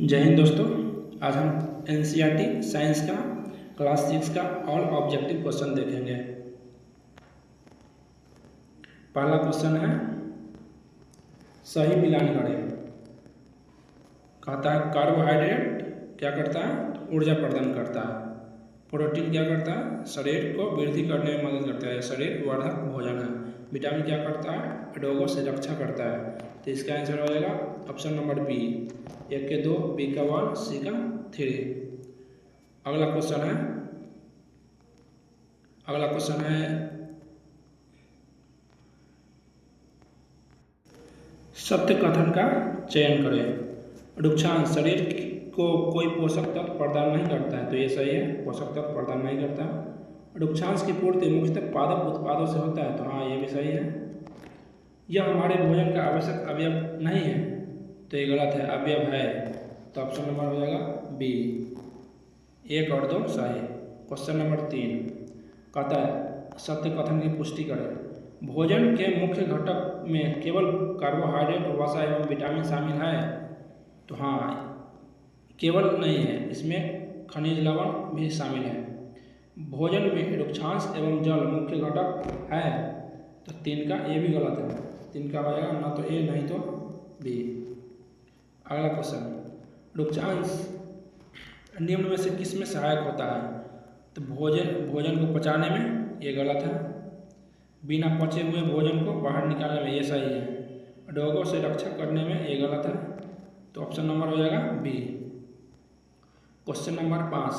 जय हिंद दोस्तों। आज हम एनसीईआरटी साइंस का क्लास 6 का ऑल ऑब्जेक्टिव क्वेश्चन देखेंगे। पहला क्वेश्चन है सही मिलान करें। कहता है कार्बोहाइड्रेट क्या करता है, ऊर्जा प्रदान करता है। प्रोटीन क्या करता है, शरीर को वृद्धि करने में मदद करता है, शरीर वर्धक भोजन है। विटामिन क्या करता है, रोगों से रक्षा करता है। तो इसका आंसर हो जाएगा ऑप्शन नंबर बी, 1 के 2, बी का 1, सी का 3। अगला क्वेश्चन है सत्य कथन का चयन करें। रुक्षांश शरीर को कोई पोषक तत्व प्रदान नहीं करता है, तो ये सही है, पोषक तत्व प्रदान नहीं करता। रुक्षांश की पूर्ति मुख्यतः पादप उत्पादों से होता है, तो हाँ ये भी सही है। यह हमारे भोजन का आवश्यक अवयव नहीं है, तो ये गलत है, अवयव है। तो ऑप्शन नंबर हो जाएगा बी, 1 और 2 सही। क्वेश्चन नंबर 3 कहता है सत्य कथन की पुष्टि करें। भोजन के मुख्य घटक में केवल कार्बोहाइड्रेट, वसा एवं विटामिन शामिल है, तो हाँ केवल नहीं है, इसमें खनिज लवण भी शामिल है। भोजन में रुक्षांश एवं जल मुख्य घटक है, तो 3 का ये भी गलत है, 3 का हो जाएगा ना तो ए नहीं तो बी। अगला क्वेश्चन, रुक्षांश निम्न में से किस में सहायक होता है। तो भोजन को पचाने में, ये गलत है। बिना पचे हुए भोजन को बाहर निकालने में, ये सही है। रोगों से रक्षा करने में, ये गलत है, तो ऑप्शन नंबर हो जाएगा बी। क्वेश्चन नंबर 5,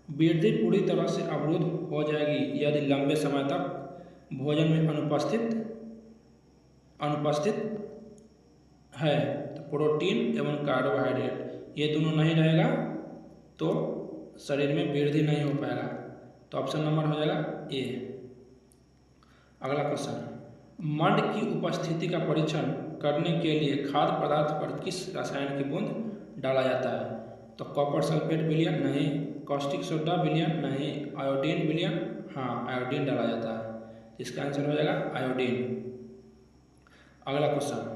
वृद्धि पूरी तरह से अवरुद्ध हो जाएगी यदि लंबे समय तक भोजन में अनुपस्थित है। तो प्रोटीन एवं कार्बोहाइड्रेट ये दोनों नहीं रहेगा तो शरीर में वृद्धि नहीं हो पाएगा, तो ऑप्शन नंबर हो जाएगा ए। अगला क्वेश्चन, मंड की उपस्थिति का परीक्षण करने के लिए खाद्य पदार्थ पर किस रसायन की बूंद डाला जाता है। तो कॉपर सल्फेट विलयन नहीं, कॉस्टिक सोडा विलयन नहीं, आयोडीन विलयन, हाँ आयोडीन डाला जाता है, इसका आंसर हो जाएगा आयोडीन। अगला क्वेश्चन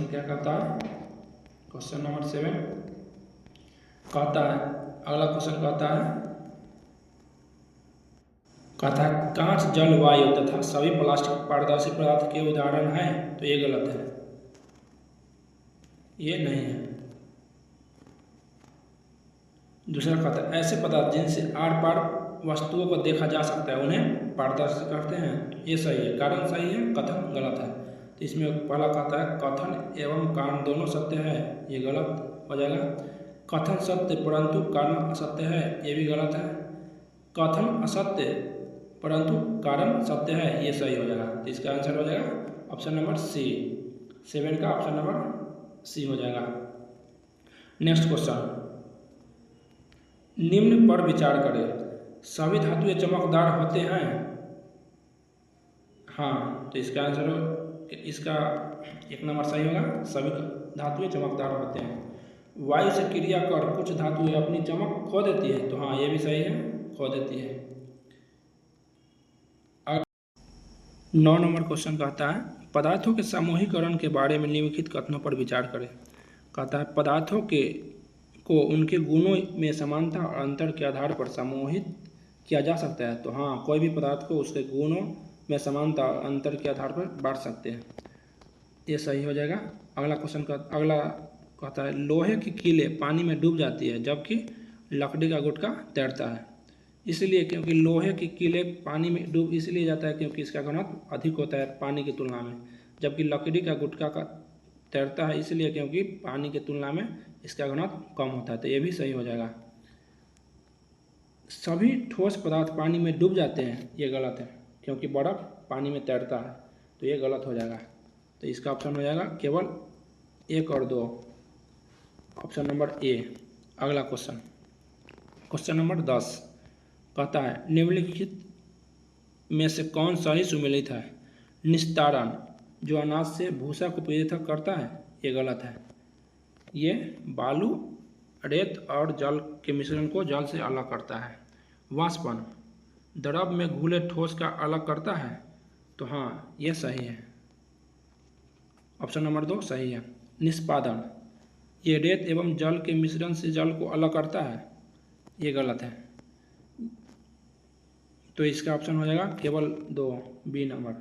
क्या कहता है, क्वेश्चन नंबर 7 कहता है, अगला क्वेश्चन कहता है कांच, जल, वायु तथा सभी प्लास्टिक पारदर्शी पदार्थ के उदाहरण हैं, तो ये गलत है, ये नहीं है। दूसरा कहता है ऐसे पदार्थ जिनसे आर पार वस्तुओं को देखा जा सकता है उन्हें पारदर्शी कहते हैं, ये सही है। कारण सही है, कथन गलत है। तो इसमें पहला कहता है कथन एवं कारण दोनों सत्य है, ये गलत हो जाएगा। कथन सत्य परंतु कारण असत्य है, ये भी गलत है। कथन असत्य परंतु कारण सत्य है, ये सही हो जाएगा। तो इसका आंसर हो जाएगा ऑप्शन नंबर सी, 7 का ऑप्शन नंबर सी हो जाएगा। नेक्स्ट क्वेश्चन, निम्न पर विचार करें। सभी धातुएं चमकदार होते हैं, हाँ, तो इसका आंसर इसका 1 नंबर सही होगा, सभी धातुएं चमकदार होते हैं। वायु से क्रिया कर कुछ धातुएं अपनी चमक खो देती है, तो हाँ ये भी सही है, खो देती है। 9 नंबर क्वेश्चन कहता है पदार्थों के समूहीकरण के बारे में निम्नलिखित कथनों पर विचार करें। कहता है पदार्थों को उनके गुणों में समानता और अंतर के आधार पर समूहित किया जा सकता है, तो हाँ कोई भी पदार्थ को उसके गुणों में समानता और अंतर के आधार पर बांट सकते हैं, ये सही हो जाएगा। अगला कहता है लोहे की कीलें पानी में डूब जाती है जबकि लकड़ी का गुटका तैरता है। इसलिए क्योंकि लोहे की कीलें पानी में डूब इसलिए जाता है क्योंकि इसका घनत्व अधिक होता है पानी की तुलना में, जबकि लकड़ी का गुटका का तैरता है इसलिए क्योंकि पानी की तुलना में इसका घनत्व कम होता है, तो ये भी सही हो जाएगा। सभी ठोस पदार्थ पानी में डूब जाते हैं, ये गलत है, क्योंकि बर्फ पानी में तैरता है, तो ये गलत हो जाएगा। तो इसका ऑप्शन हो जाएगा केवल 1 और 2, ऑप्शन नंबर ए। अगला क्वेश्चन नंबर 10 कहता है निम्नलिखित में से कौन सही सुमेलित है। निस्तारण जो अनाज से भूसा को पृथक करता है, ये गलत है, ये बालू, रेत और जल के मिश्रण को जल से अलग करता है। वाष्पन द्रव में घुले ठोस का अलग करता है, तो हाँ ये सही है, ऑप्शन नंबर 2 सही है। निष्पादन, ये रेत एवं जल के मिश्रण से जल को अलग करता है, ये गलत है। तो इसका ऑप्शन हो जाएगा केवल 2, बी नंबर।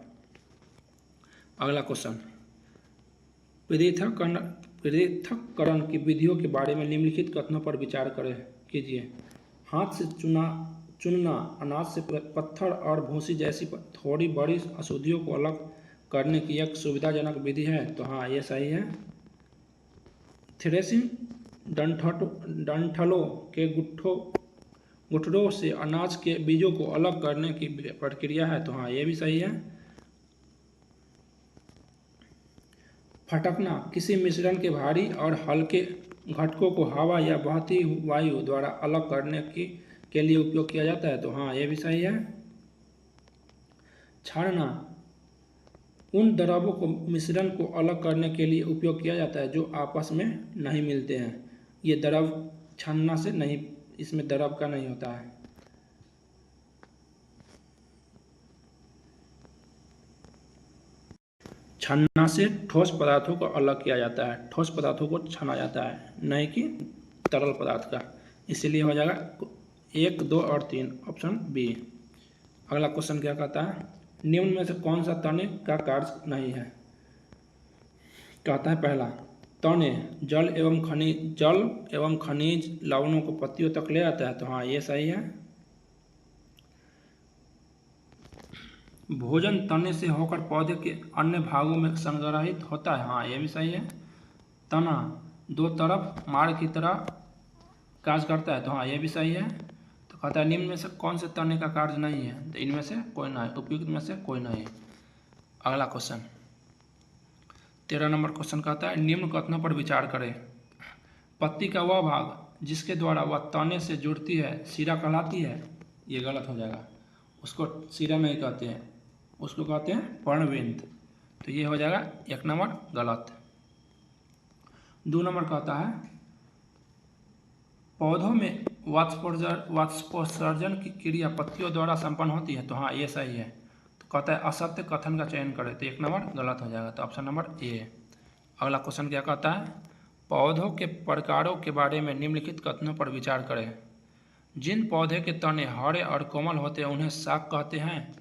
अगला क्वेश्चन, पृथक्करण की विधियों के बारे में निम्नलिखित कथनों पर विचार कीजिए। हाथ से चुनना अनाज से पत्थर और भूसी जैसी थोड़ी बड़ी अशुद्धियों को अलग करने की एक सुविधाजनक विधि है, तो हाँ ये सही है। थ्रेसिंग डंठलों के गुठड़ों से अनाज के बीजों को अलग करने की प्रक्रिया है, तो हाँ ये भी सही है। फटकना किसी मिश्रण के भारी और हल्के घटकों को हवा या बहती वायु द्वारा अलग करने के लिए उपयोग किया जाता है, तो हाँ ये भी सही है। छानना उन द्रवों को मिश्रण को अलग करने के लिए उपयोग किया जाता है जो आपस में नहीं मिलते हैं। ये द्रव छानना से नहीं, इसमें द्रव का नहीं होता है। छानना से ठोस पदार्थों को अलग किया जाता है, ठोस पदार्थों को छाना जाता है, नहीं कि तरल पदार्थ का। इसीलिए हो जाएगा 1, 2 और 3, ऑप्शन बी। अगला क्वेश्चन क्या कहता है, निम्न में से कौन सा तने का कार्य नहीं है। कहता है पहला, तने जल एवं खनिज लवणों को पत्तियों तक ले आता है, तो हाँ ये सही है। भोजन तने से होकर पौधे के अन्य भागों में संग्रहित होता है, हाँ ये भी सही है। तना 2 तरफ मार्ग की तरह कार्य करता है, तो हाँ ये भी सही है। तो कहता है निम्न में से कौन से तने का कार्य नहीं है, तो इनमें से कोई नहीं, उपयुक्त में से कोई नहीं। अगला क्वेश्चन 13 नंबर क्वेश्चन कहता है निम्न कथनों पर विचार करें। पत्ती का वह भाग जिसके द्वारा वह तने से जुड़ती है सिरा कहलाती है, ये गलत हो जाएगा। उसको सिरा नहीं कहते हैं, उसको कहते हैं पर्णविंद, तो ये हो जाएगा 1 नंबर गलत। 2 नंबर कहता है पौधों में वाष्पोत्सर्जन की क्रिया पत्तियों द्वारा संपन्न होती है, तो हाँ ये सही है। तो कहता है असत्य कथन का चयन करें, तो 1 नंबर गलत हो जाएगा, तो ऑप्शन नंबर ए। अगला क्वेश्चन क्या कहता है, पौधों के प्रकारों के बारे में निम्नलिखित कथनों पर विचार करें। जिन पौधे के तने हरे और कोमल होते हैं उन्हें शाक कहते हैं,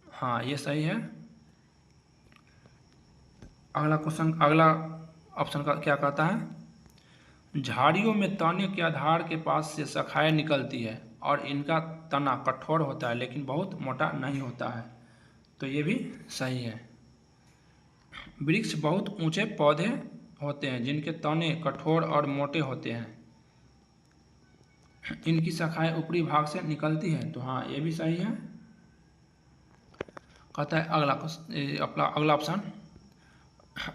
हाँ ये सही है। अगला ऑप्शन का क्या कहता है, झाड़ियों में तने के आधार के पास से शाखाएं निकलती है और इनका तना कठोर होता है लेकिन बहुत मोटा नहीं होता है, तो ये भी सही है। वृक्ष बहुत ऊंचे पौधे होते हैं जिनके तने कठोर और मोटे होते हैं, इनकी शाखाएं ऊपरी भाग से निकलती हैं, तो हाँ ये भी सही है। कहता है अगला ऑप्शन,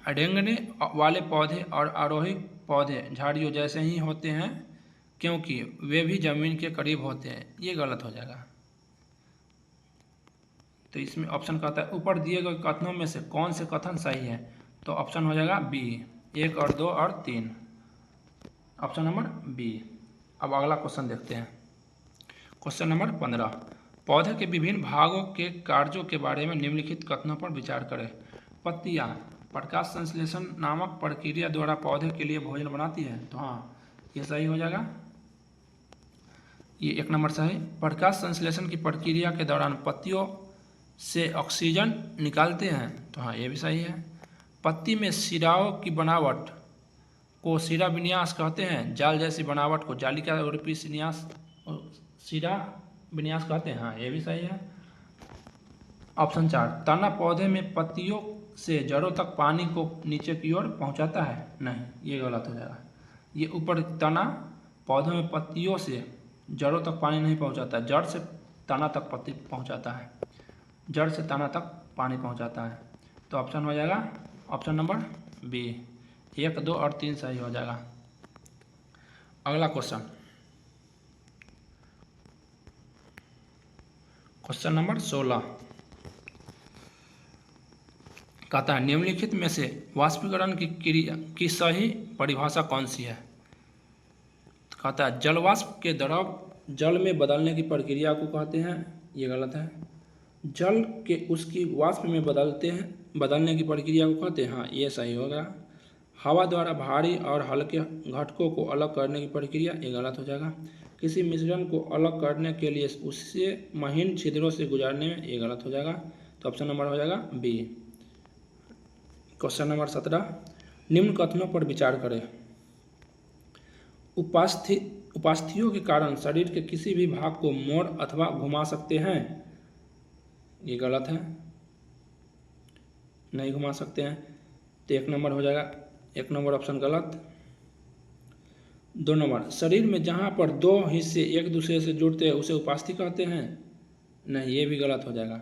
रेंगने वाले पौधे और आरोही पौधे झाड़ियों जैसे ही होते हैं क्योंकि वे भी जमीन के करीब होते हैं, ये गलत हो जाएगा। तो इसमें ऑप्शन कहता है ऊपर दिए गए कथनों में से कौन से कथन सही है, तो ऑप्शन हो जाएगा बी, 1 और 2 और 3, ऑप्शन नंबर बी। अब अगला क्वेश्चन देखते हैं, क्वेश्चन नंबर 15, पौधे के विभिन्न भागों के कार्यों के बारे में निम्नलिखित कथनों पर विचार करें। पत्तियां प्रकाश संश्लेषण नामक प्रक्रिया द्वारा पौधे के लिए भोजन बनाती है, तो हाँ ये सही हो जाएगा, ये 1 नंबर सही। प्रकाश संश्लेषण की प्रक्रिया के दौरान पत्तियों से ऑक्सीजन निकालते हैं, तो हाँ ये भी सही है। पत्ती में सिराओं की बनावट को सिरा विन्यास कहते हैं, जाल जैसी बनावट को जालिका रूपी सिरा विन्यास कहते हैं, हाँ ये भी सही है। ऑप्शन 4, तना पौधे में पत्तियों से जड़ों तक पानी को नीचे की ओर पहुंचाता है, नहीं ये गलत हो जाएगा। ये ऊपर तना पौधों में पत्तियों से जड़ों तक पानी नहीं पहुंचाता, जड़ से तना तक पत्ती पहुंचाता है, जड़ से तना तक पानी पहुंचाता है, तो ऑप्शन हो जाएगा ऑप्शन नंबर बी, 1, 2 और 3 सही हो जाएगा। अगला क्वेश्चन नंबर 16 कहता है निम्नलिखित में से वाष्पीकरण की क्रिया की सही परिभाषा कौन सी है। तो कहता है जलवाष्प के द्रव जल में बदलने की प्रक्रिया को कहते हैं, ये गलत है। जल के उसकी वाष्प में बदलने की प्रक्रिया को कहते हैं, हाँ ये सही होगा। हवा द्वारा भारी और हल्के घटकों को अलग करने की प्रक्रिया, ये गलत हो जाएगा। किसी मिश्रण को अलग करने के लिए उससे महीन छिद्रों से गुजारने में, ये गलत हो जाएगा। तो ऑप्शन नंबर हो जाएगा बी। क्वेश्चन नंबर 17, निम्न कथनों पर विचार करें। उपास्थियों के कारण शरीर के किसी भी भाग को मोड़ अथवा घुमा सकते हैं, ये गलत है, नहीं घुमा सकते हैं। तो 1 नंबर हो जाएगा, 1 नंबर ऑप्शन गलत। 2 नंबर, शरीर में जहाँ पर 2 हिस्से एक दूसरे से जुड़ते हैं उसे उपास्थि कहते हैं, नहीं, ये भी गलत हो जाएगा।